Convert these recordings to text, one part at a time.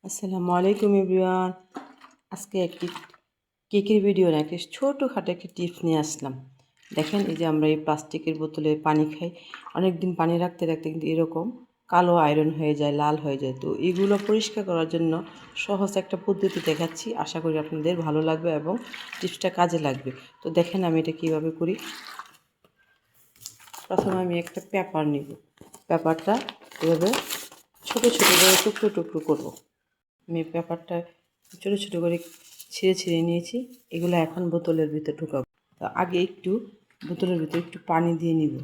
আসসালামু আলাইকুম এভরিওয়ান। আজকে একটি কেকের ভিডিও না, একটি ছোটোখাটো একটি টিপস নিয়ে আসলাম। দেখেন, এই যে আমরা এই প্লাস্টিকের বোতলে পানি খাই, অনেক দিন পানি রাখতে রাখতে কিন্তু এরকম কালো আয়রন হয়ে যায়, লাল হয়ে যায়। তো এগুলো পরিষ্কার করার জন্য সহজ একটা পদ্ধতি দেখাচ্ছি, আশা করি আপনাদের ভালো লাগবে এবং টিপসটা কাজে লাগবে। তো দেখেন আমি এটা কীভাবে করি। প্রথমে আমি একটা পেপার নিব, পেপারটা এভাবে ছোটো ছোটো করে টুকরো টুকরো করব। আমি পেপারটা ছোটো ছোটো করে ছিঁড়ে ছিঁড়ে নিয়েছি। এগুলো এখন বোতলের ভিতরে ঢুকাবো। তো আগে একটু বোতলের ভিতরে একটু পানি দিয়ে নিব।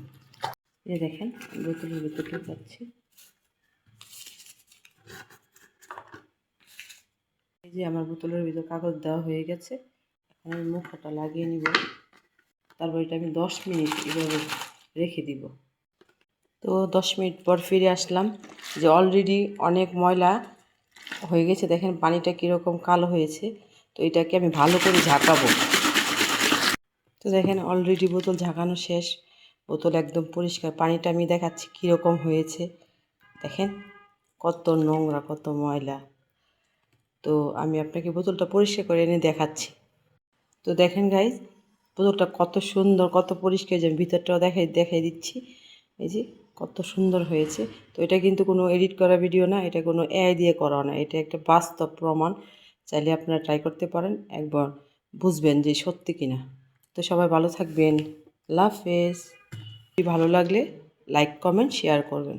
এই দেখেন, বোতলের ভিতরে ঢুকাচ্ছি। এই যে আমার বোতলের ভিতরে কাগজ দেওয়া হয়ে গেছে। এখন আমি মুখটা লাগিয়ে নিব। তারপর এটা আমি 10 মিনিট এভাবে রেখে দিব। তো 10 মিনিট পর ফিরে আসলাম, যে অলরেডি অনেক ময়লা হয়ে গেছে। দেখেন পানিটা কীরকম কালো হয়েছে। তো এটাকে আমি ভালো করে ঝাঁকাবো। তো দেখেন অলরেডি বোতল ঝাঁকানো শেষ, বোতল একদম পরিষ্কার। পানিটা আমি দেখাচ্ছি কীরকম হয়েছে। দেখেন কত নোংরা, কত ময়লা। তো আমি আপনাকে বোতলটা পরিষ্কার করে এনে দেখাচ্ছি। তো দেখেন গাইজ, বোতলটা কত সুন্দর, কত পরিষ্কার, যে ভিতরটাও দেখাই দিচ্ছি। এই যে কত সুন্দর হয়েছে। তো এটা কিন্তু কোনো এডিট করা ভিডিও না, এটা কোনো এআই দিয়ে করা না, এটা একটা বাস্তব প্রমাণ। চাইলে আপনারা ট্রাই করতে পারেন, একবার বুঝবেন যে সত্যি কিনা। তো সবাই ভালো থাকবেন, আল্লাহ হাফেজ। ভালো লাগলে লাইক কমেন্ট শেয়ার করবেন।